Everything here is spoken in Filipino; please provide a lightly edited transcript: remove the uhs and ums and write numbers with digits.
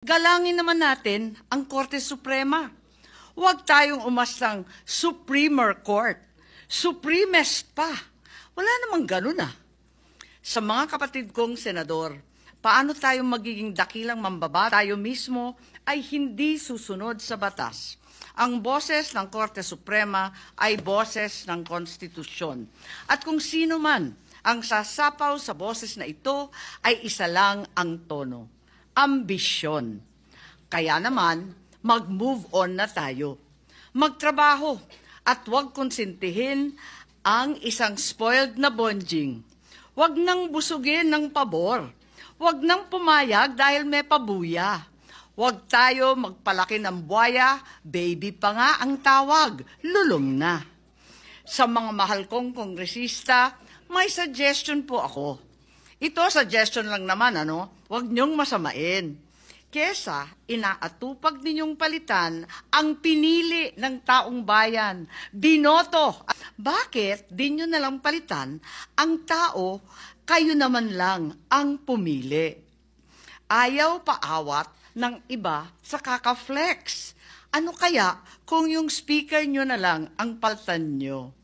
Galangin naman natin ang Korte Suprema. Huwag tayong umastang Supreme Court. Supremes pa. Wala namang ganun ah. Sa mga kapatid kong senador, paano tayo magiging dakilang mambaba? Tayo mismo ay hindi susunod sa batas. Ang boses ng Korte Suprema ay boses ng konstitusyon. At kung sino man ang sasapaw sa boses na ito ay isa lang ang tono. Ambisyon. Kaya naman, mag-move on na tayo. Magtrabaho at huwag konsintihin ang isang spoiled na bonjing. Huwag nang busugin ng pabor. Huwag nang pumayag dahil may pabuya. Huwag tayo magpalaki ng buwaya, baby pa nga ang tawag, lulong na. Sa mga mahal kong kongresista, may suggestion po ako. Ito, suggestion lang naman, Huwag niyong masamain. Kesa inaatupag ninyong palitan ang pinili ng taong bayan. Binoto. Bakit di nyo nalang palitan ang tao, kayo naman lang ang pumili? Ayaw paawat ng iba sa kakaflex. Ano kaya kung yung speaker nyo na lang ang paltan nyo?